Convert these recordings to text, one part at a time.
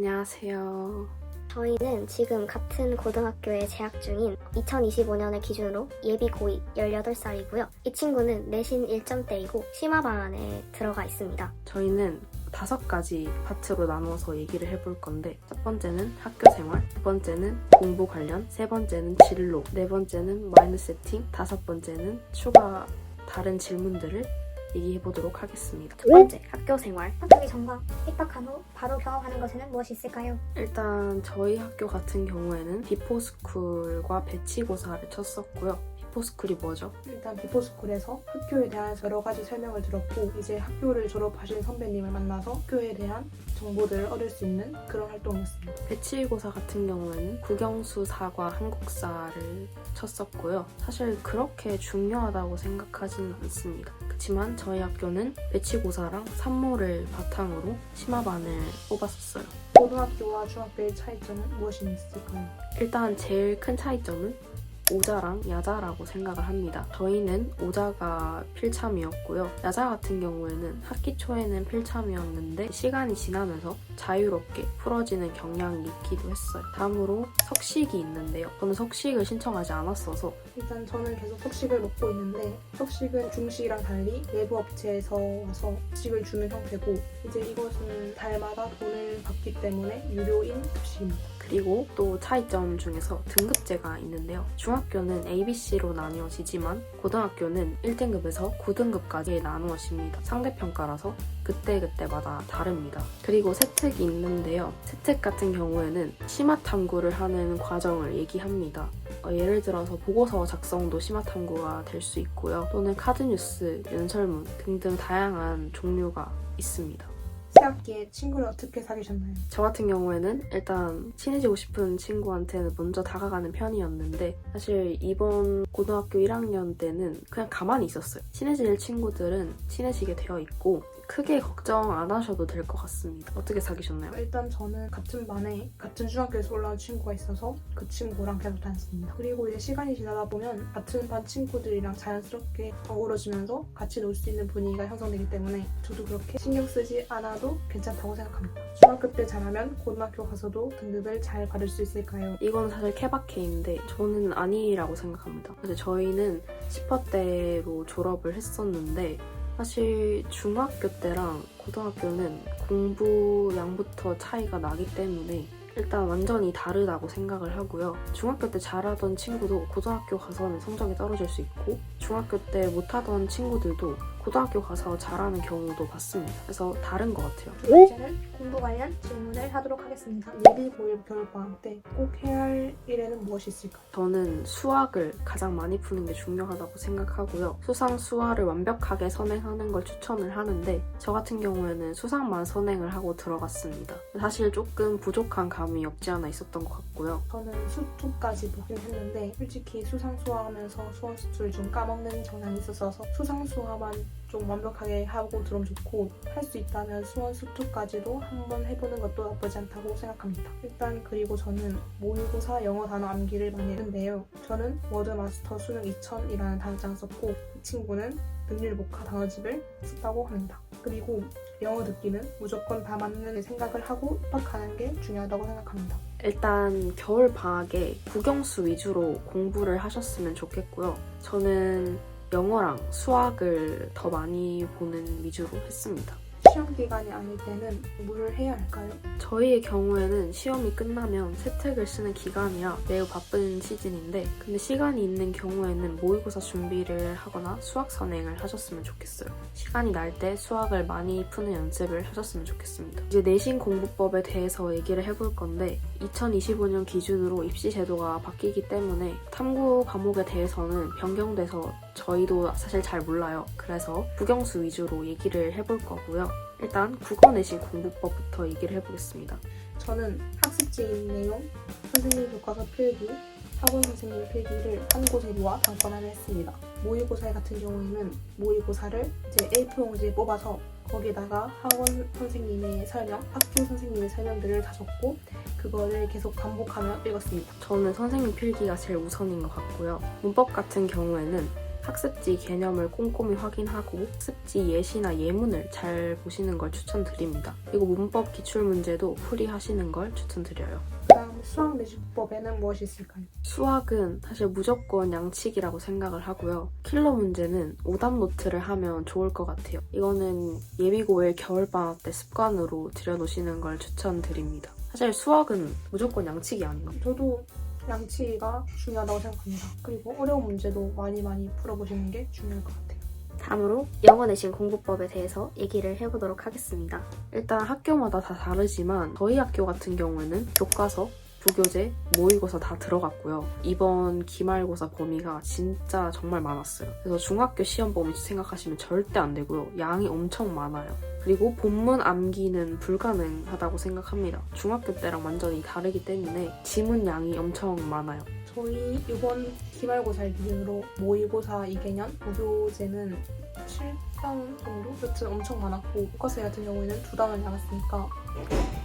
안녕하세요. 저희는 지금 같은 고등학교에 재학 중인 2025년을 기준으로 예비 고2 18살이고요. 이 친구는 내신 1점대이고 심화반에 들어가 있습니다. 저희는 5가지 파트로 나눠서 얘기를 해볼 건데, 첫 번째는 학교 생활, 두 번째는 공부 관련, 세 번째는 진로, 네 번째는 마인드 세팅, 다섯 번째는 추가 다른 질문들을 얘기해보도록 하겠습니다. 첫 번째, 학교 생활. 학교의 전과 입학한 후 바로 경험하는 것에는 무엇이 있을까요? 일단 저희 학교 같은 경우에는 비포스쿨과 배치고사를 쳤었고요. 비포스쿨이 뭐죠? 일단 비포스쿨에서 학교에 대한 여러 가지 설명을 들었고, 이제 학교를 졸업하신 선배님을 만나서 학교에 대한 정보들을 얻을 수 있는 그런 활동이었습니다. 배치고사 같은 경우에는 국영수사과 한국사를 쳤었고요. 사실 그렇게 중요하다고 생각하지는 않습니다. 그렇지만 저희 학교는 배치고사랑 산모를 바탕으로 심화반을 뽑았었어요. 고등학교와 중학교의 차이점은 무엇이 있을까요? 일단 제일 큰 차이점은 오자랑 야자라고 생각을 합니다. 저희는 오자가 필참이었고요. 야자 같은 경우에는 학기 초에는 필참이었는데 시간이 지나면서 자유롭게 풀어지는 경향이 있기도 했어요. 다음으로 석식이 있는데요. 저는 석식을 신청하지 않았어서 일단 저는 계속 석식을 먹고 있는데, 석식은 중식이랑 달리 외부 업체에서 와서 석식을 주는 형태고, 이제 이것은 달마다 돈을 받기 때문에 유료인 급식입니다. 그리고 또 차이점 중에서 등급제가 있는데요. 중학교는 ABC로 나뉘어지지만 고등학교는 1등급에서 9등급까지 나누어집니다. 상대평가라서 그때그때마다 다릅니다. 그리고 세특이 있는데요. 세특 같은 경우에는 심화탐구를 하는 과정을 얘기합니다. 예를 들어서 보고서 작성도 심화탐구가 될 수 있고요. 또는 카드뉴스, 연설문 등등 다양한 종류가 있습니다. 새학기에 친구를 어떻게 사귀셨나요? 저 같은 경우에는 일단 친해지고 싶은 친구한테는 먼저 다가가는 편이었는데, 사실 이번 고등학교 1학년 때는 그냥 가만히 있었어요. 친해질 친구들은 친해지게 되어 있고 크게 걱정 안 하셔도 될 것 같습니다. 어떻게 사귀셨나요? 일단 저는 같은 반에 같은 중학교에서 올라온 친구가 있어서 그 친구랑 계속 다녔습니다. 그리고 이제 시간이 지나다 보면 같은 반 친구들이랑 자연스럽게 어우러지면서 같이 놀 수 있는 분위기가 형성되기 때문에 저도 그렇게 신경 쓰지 않아도 괜찮다고 생각합니다. 중학교 때 잘하면 고등학교 가서도 등급을 잘 받을 수 있을까요? 이건 사실 케바케인데 저는 아니라고 생각합니다. 그래서 저희는 10%대로 졸업을 했었는데, 사실 중학교 때랑 고등학교는 공부량부터 차이가 나기 때문에 일단 완전히 다르다고 생각을 하고요. 중학교 때 잘하던 친구도 고등학교 가서는 성적이 떨어질 수 있고, 중학교 때 못하던 친구들도 고등학교 가서 잘하는 경우도 봤습니다. 그래서 다른 것 같아요. 두 번째는 공부 관련 질문을 하도록 하겠습니다. 예비 고1 겨울방학 때 꼭 해야 할 일에는 무엇이 있을까요? 저는 수학을 가장 많이 푸는 게 중요하다고 생각하고요. 수상, 수화를 완벽하게 선행하는 걸 추천을 하는데, 저 같은 경우에는 수상만 선행을 하고 들어갔습니다. 사실 조금 부족한 감이 없지 않아 있었던 것 같고요. 저는 수투까지 보긴 했는데, 솔직히 수상수화하면서 수원수투를 좀 까먹는 경향이 있었어서 수상수화만 좀 완벽하게 하고 들어오면 좋고, 할 수 있다면 수원수투까지도 한번 해보는 것도 나쁘지 않다고 생각합니다. 일단 그리고 저는 모의고사 영어 단어 암기를 많이 했는데요. 저는 워드마스터 수능 2000이라는 단어장을 썼고, 이 친구는 능률복화 단어집을 썼다고 합니다. 그리고 영어 듣기는 무조건 다 맞는 생각을 하고 입학하는 게 중요하다고 생각합니다. 일단 겨울 방학에 국영수 위주로 공부를 하셨으면 좋겠고요. 저는 영어랑 수학을 더 많이 보는 위주로 했습니다. 시험 기간이 아닐 때는 뭘 해야 할까요? 저희의 경우에는 시험이 끝나면 세특을 쓰는 기간이라 매우 바쁜 시즌인데, 근데 시간이 있는 경우에는 모의고사 준비를 하거나 수학 선행을 하셨으면 좋겠어요. 시간이 날 때 수학을 많이 푸는 연습을 하셨으면 좋겠습니다. 이제 내신 공부법에 대해서 얘기를 해볼 건데, 2025년 기준으로 입시 제도가 바뀌기 때문에 탐구 과목에 대해서는 변경돼서 저희도 사실 잘 몰라요. 그래서 국영수 위주로 얘기를 해볼 거고요. 일단 국어 내신 공부법부터 얘기를 해보겠습니다. 저는 학습지인 내용, 선생님 교과서 필기, 학원 선생님 필기를 한 곳에 모아 단권화를 했습니다. 모의고사 같은 경우에는 모의고사를 이제 A4 용지에 뽑아서 거기다가 학원 선생님의 설명, 학교 선생님의 설명들을 다 적고 그거를 계속 반복하며 읽었습니다. 저는 선생님 필기가 제일 우선인 것 같고요. 문법 같은 경우에는 학습지 개념을 꼼꼼히 확인하고 학습지 예시나 예문을 잘 보시는 걸 추천드립니다. 그리고 문법 기출문제도 풀이하시는 걸 추천드려요. 그다음 수학 내신법에는 무엇이 있을까요? 수학은 사실 무조건 양칙이라고 생각을 하고요. 킬러 문제는 오답 노트를 하면 좋을 것 같아요. 이거는 예비고일 겨울방학 때 습관으로 들여놓으시는 걸 추천드립니다. 사실 수학은 무조건 양칙이 아닌가? 저도 양치가 중요하다고 생각합니다. 그리고 어려운 문제도 많이 풀어보시는 게 중요할 것 같아요. 다음으로 영어 내신 공부법에 대해서 얘기를 해보도록 하겠습니다. 일단 학교마다 다 다르지만 저희 학교 같은 경우에는 교과서, 부교재, 모의고사 다 들어갔고요. 이번 기말고사 범위가 진짜 정말 많았어요. 그래서 중학교 시험 범위 생각하시면 절대 안 되고요. 양이 엄청 많아요. 그리고 본문 암기는 불가능하다고 생각합니다. 중학교 때랑 완전히 다르기 때문에 지문 양이 엄청 많아요. 저희 이번 기말고사를 기준으로 모의고사 2개년, 부교재는 7단 정도? 여튼 엄청 많았고 교과서 같은 경우에는 2단을 나갔으니까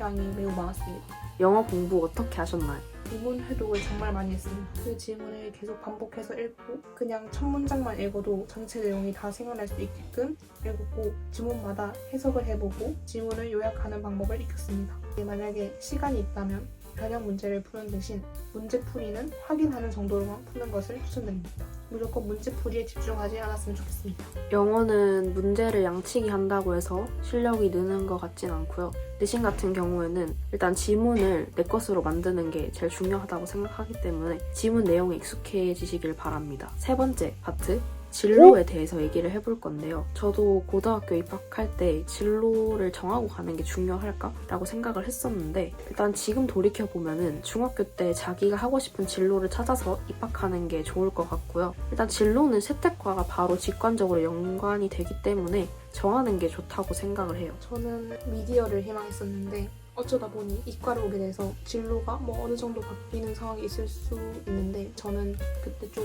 양이 매우 많았습니다. 영어 공부 어떻게 하셨나요? 지문 회독을 정말 많이 했습니다. 그 지문을 계속 반복해서 읽고 그냥 첫 문장만 읽어도 전체 내용이 다 생각날 수 있게끔 읽었고 지문마다 해석을 해보고 지문을 요약하는 방법을 익혔습니다. 만약에 시간이 있다면 변형 문제를 푸는 대신 문제풀이는 확인하는 정도로만 푸는 것을 추천드립니다. 무조건 문제풀이에 집중하지 않았으면 좋겠습니다. 영어는 문제를 양치기 한다고 해서 실력이 느는 것 같진 않고요. 내신 같은 경우에는 일단 지문을 내 것으로 만드는 게 제일 중요하다고 생각하기 때문에 지문 내용에 익숙해지시길 바랍니다. 세 번째 파트, 진로에 대해서 얘기를 해볼 건데요. 저도 고등학교 입학할 때 진로를 정하고 가는 게 중요할까? 라고 생각을 했었는데 일단 지금 돌이켜보면은 중학교 때 자기가 하고 싶은 진로를 찾아서 입학하는 게 좋을 것 같고요. 일단 진로는 세특과가 바로 직관적으로 연관이 되기 때문에 정하는 게 좋다고 생각을 해요. 저는 미디어를 희망했었는데 어쩌다 보니 이과를 오게 돼서 진로가 어느 정도 바뀌는 상황이 있을 수 있는데 저는 그때 좀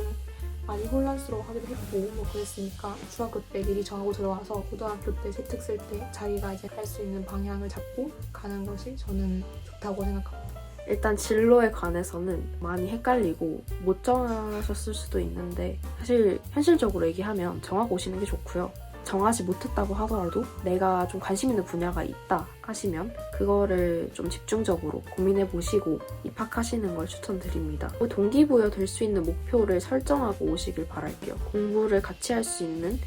많이 혼란스러워하기도 했고 그랬으니까 중학교 때 미리 정하고 들어와서 고등학교 때 세특 쓸 때 자기가 이제 할 수 있는 방향을 잡고 가는 것이 저는 좋다고 생각합니다. 일단 진로에 관해서는 많이 헷갈리고 못 정하셨을 수도 있는데 사실 현실적으로 얘기하면 정하고 오시는 게 좋고요. 정하지 못했다고 하더라도 내가 좀 관심 있는 분야가 있다 하시면 그거를 좀 집중적으로 고민해 보시고 입학하시는 걸 추천드립니다. 동기부여 될 수 있는 목표를 설정하고 오시길 바랄게요. 공부를 같이 할 수 있는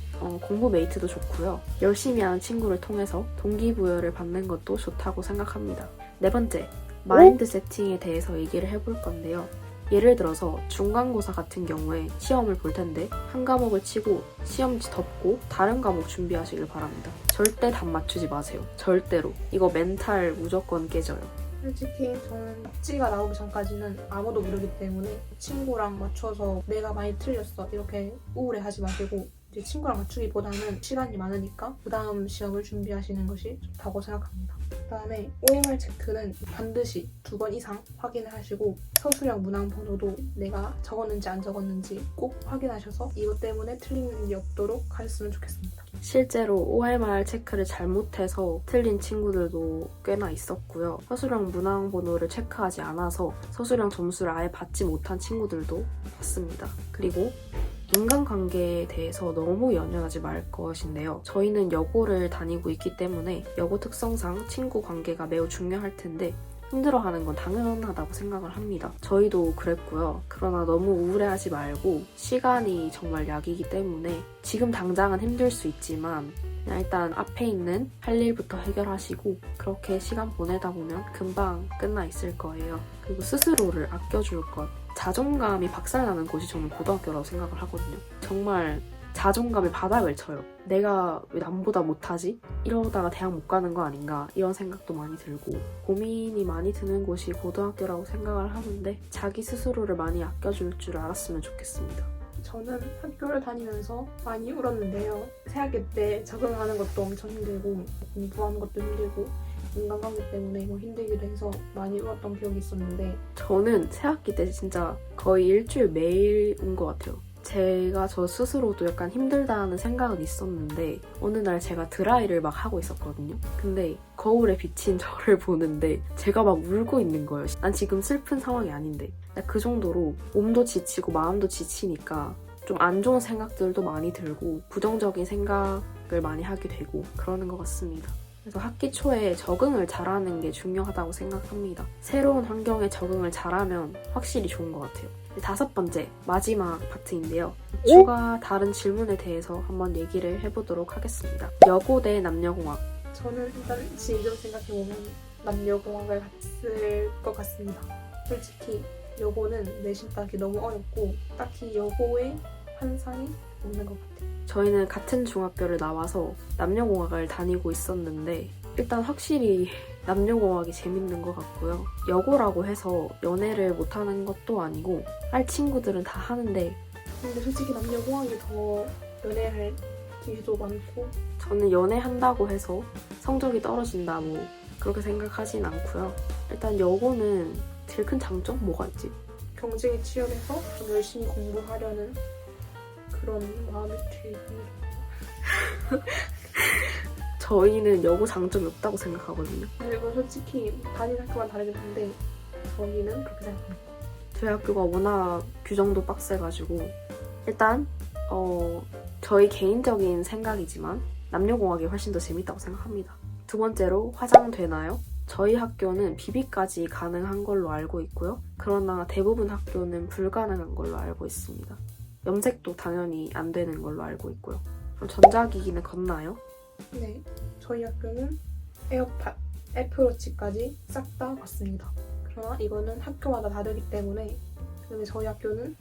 공부 메이트도 좋고요. 열심히 하는 친구를 통해서 동기부여를 받는 것도 좋다고 생각합니다. 네 번째, 마인드 세팅에 대해서 얘기를 해볼 건데요. 예를 들어서 중간고사 같은 경우에 시험을 볼 텐데 한 과목을 치고 시험지 덮고 다른 과목 준비하시길 바랍니다. 절대 답 맞추지 마세요. 절대로. 이거 멘탈 무조건 깨져요. 솔직히 저는 답지가 나오기 전까지는 아무도 모르기 때문에 친구랑 맞춰서 내가 많이 틀렸어 이렇게 우울해하지 마시고 이제 친구랑 맞추기보다는 시간이 많으니까 그 다음 시험을 준비하시는 것이 좋다고 생각합니다. 그 다음에 OMR 체크는 반드시 2번 이상 확인을 하시고 서술형 문항 번호도 내가 적었는지 안 적었는지 꼭 확인하셔서 이것 때문에 틀린 일이 없도록 하셨으면 좋겠습니다. 실제로 OMR 체크를 잘못해서 틀린 친구들도 꽤나 있었고요. 서술형 문항 번호를 체크하지 않아서 서술형 점수를 아예 받지 못한 친구들도 봤습니다. 그리고 인간관계에 대해서 너무 연연하지 말 것인데요. 저희는 여고를 다니고 있기 때문에 여고 특성상 친구 관계가 매우 중요할 텐데 힘들어하는 건 당연하다고 생각을 합니다. 저희도 그랬고요. 그러나 너무 우울해하지 말고 시간이 정말 약이기 때문에 지금 당장은 힘들 수 있지만 그냥 일단 앞에 있는 할 일부터 해결하시고 그렇게 시간 보내다 보면 금방 끝나 있을 거예요. 그리고 스스로를 아껴줄 것. 자존감이 박살나는 곳이 저는 고등학교라고 생각을 하거든요. 정말 자존감의 바닥을 쳐요. 내가 왜 남보다 못하지? 이러다가 대학 못 가는 거 아닌가? 이런 생각도 많이 들고 고민이 많이 드는 곳이 고등학교라고 생각을 하는데 자기 스스로를 많이 아껴줄 줄 알았으면 좋겠습니다. 저는 학교를 다니면서 많이 울었는데요. 새학기 때 적응하는 것도 엄청 힘들고 공부하는 것도 힘들고 인간관계 때문에 힘들기도 해서 많이 울었던 기억이 있었는데 저는 새학기 때 진짜 거의 일주일 매일 운 것 같아요. 제가 저 스스로도 약간 힘들다는 생각은 있었는데 어느 날 제가 드라이를 막 하고 있었거든요. 근데 거울에 비친 저를 보는데 제가 막 울고 있는 거예요. 난 지금 슬픈 상황이 아닌데 그 정도로 몸도 지치고 마음도 지치니까 좀 안 좋은 생각들도 많이 들고 부정적인 생각을 많이 하게 되고 그러는 것 같습니다. 그래서 학기 초에 적응을 잘하는 게 중요하다고 생각합니다. 새로운 환경에 적응을 잘하면 확실히 좋은 것 같아요. 5번째, 마지막 파트인데요. 추가 다른 질문에 대해서 한번 얘기를 해보도록 하겠습니다. 여고 대 남녀공학. 저는 일단 지금 생각해보면 남녀공학을 갔을 것 같습니다. 솔직히 여고는 내신 따기 너무 어렵고 딱히 여고에 환상이 없는 것 같아요. 저희는 같은 중학교를 나와서 남녀공학을 다니고 있었는데 일단 확실히 남녀공학이 재밌는 것 같고요. 여고라고 해서 연애를 못하는 것도 아니고 할 친구들은 다 하는데 근데 솔직히 남녀공학이 더 연애할 기회도 많고 저는 연애한다고 해서 성적이 떨어진다 뭐 그렇게 생각하진 않고요. 일단 여고는 제일 큰 장점 뭐가 있지? 경쟁에 치열해서 좀 열심히 공부하려는 그런 마음이 들고 저희는 여고 장점이 없다고 생각하거든요. 그리고 솔직히 다니는 학교만 다르긴 한데 저희는 그렇게 생각합니다. 저희 학교가 워낙 규정도 빡세가지고 일단 저희 개인적인 생각이지만 남녀공학이 훨씬 더 재밌다고 생각합니다. 2번째로 화장되나요? 저희 학교는 비비까지 가능한 걸로 알고 있고요. 그러나 대부분 학교는 불가능한 걸로 알고 있습니다. 염색도 당연히 안 되는 걸로 알고 있고요. 그럼 전자기기는 걷나요? 네, 저희 학교는 에어팟, 애플워치까지 싹 다 받습니다. 그러나 이거는 학교마다 다르기 때문에 근데 저희 학교는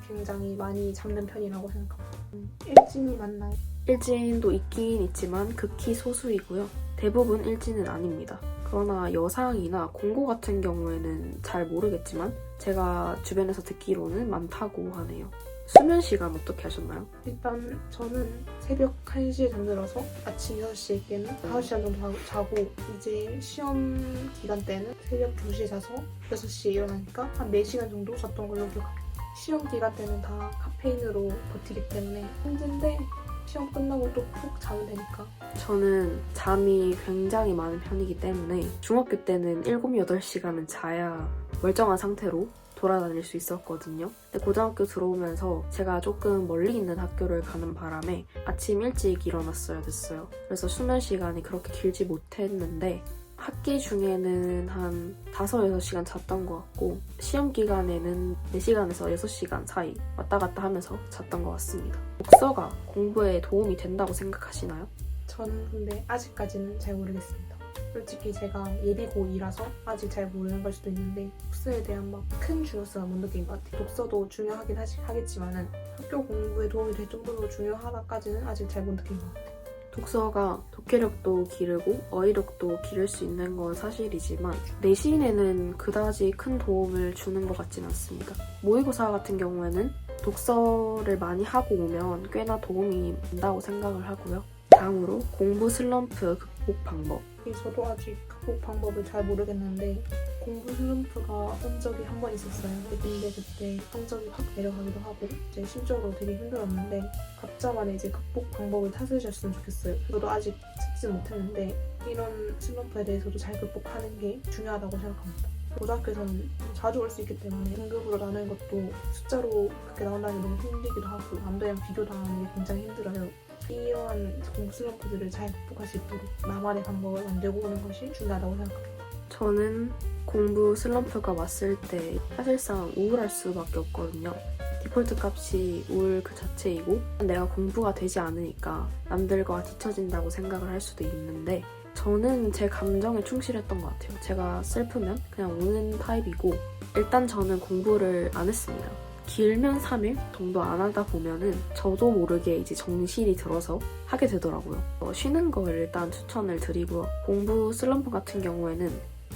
굉장히 많이 잡는 편이라고 생각합니다. 일진이 맞나요? 일진도 있긴 있지만 극히 소수이고요. 대부분 일진은 아닙니다. 그러나 여상이나 공고 같은 경우에는 잘 모르겠지만 제가 주변에서 듣기로는 많다고 하네요. 수면 시간 어떻게 하셨나요? 일단 저는 새벽 1시에 잠들어서 아침 6시에 깨는 5시간 정도 자고 이제 시험 기간 때는 새벽 2시에 자서 6시에 일어나니까 한 4시간 정도 잤던 걸로 기억합니다. 시험 기간 때는 다 카페인으로 버티기 때문에 힘든데 시험 끝나고 또 푹 자면 되니까. 저는 잠이 굉장히 많은 편이기 때문에 중학교 때는 7, 8시간은 자야 멀쩡한 상태로 돌아다닐 수 있었거든요. 근데 고등학교 들어오면서 제가 조금 멀리 있는 학교를 가는 바람에 아침 일찍 일어났어야 됐어요. 그래서 수면 시간이 그렇게 길지 못했는데 학기 중에는 한 5, 6시간 잤던 것 같고 시험 기간에는 4시간에서 6시간 사이 왔다 갔다 하면서 잤던 것 같습니다. 독서가 공부에 도움이 된다고 생각하시나요? 저는 근데 아직까지는 잘 모르겠습니다. 솔직히 제가 예비 고2라서 아직 잘 모르는 걸 수도 있는데 독서에 대한 막 큰 중요성을 못 느낀 것 같아요. 독서도 중요하긴 하겠지만은 학교 공부에 도움이 될 정도로 중요하다까지는 아직 잘 못 느낀 것 같아요. 독서가 독해력도 기르고 어휘력도 기를 수 있는 건 사실이지만 내신에는 그다지 큰 도움을 주는 것 같진 않습니다. 모의고사 같은 경우에는 독서를 많이 하고 오면 꽤나 도움이 된다고 생각을 하고요. 다음으로 공부 슬럼프 극복 방법. 저도 아직 극복 방법을 잘 모르겠는데 공부 슬럼프가 온 적이 한 번 있었어요. 근데 그때 성적이 확 내려가기도 하고 이제 심적으로 되게 힘들었는데 각자만의 이제 극복 방법을 찾으셨으면 좋겠어요. 저도 아직 찾지 못했는데 이런 슬럼프에 대해서도 잘 극복하는 게 중요하다고 생각합니다. 고등학교에서는 자주 올 수 있기 때문에 등급으로 나누는 것도 숫자로 그렇게 나온다는 게 너무 힘들기도 하고 남들이랑 비교도 하는 게 굉장히 힘들어요. 이러한 공부 슬럼프들을 잘 극복할 수 있도록 나만의 방법을 만들고 오는 것이 중요하다고 생각합니다. 저는 공부 슬럼프가 왔을 때 사실상 우울할 수밖에 없거든요. 디폴트 값이 우울 그 자체이고 내가 공부가 되지 않으니까 남들과 뒤처진다고 생각을 할 수도 있는데 저는 제 감정에 충실했던 것 같아요. 제가 슬프면 그냥 우는 타입이고 일단 저는 공부를 안 했습니다. 길면 3일 정도 안 하다 보면은 저도 모르게 이제 정신이 들어서 하게 되더라고요. 쉬는 걸 일단 추천을 드리고요. 공부 슬럼프 같은 경우에는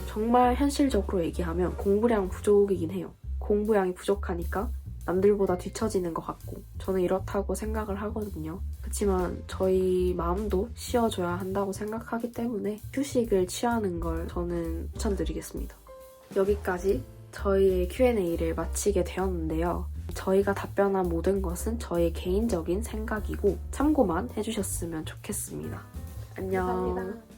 정말 현실적으로 얘기하면 공부량 부족이긴 해요. 공부량이 부족하니까 남들보다 뒤처지는 것 같고 저는 이렇다고 생각을 하거든요. 그렇지만 저희 마음도 쉬어줘야 한다고 생각하기 때문에 휴식을 취하는 걸 저는 추천드리겠습니다. 여기까지 저희의 Q&A를 마치게 되었는데요. 저희가 답변한 모든 것은 저의 개인적인 생각이고 참고만 해주셨으면 좋겠습니다. 안녕. 감사합니다.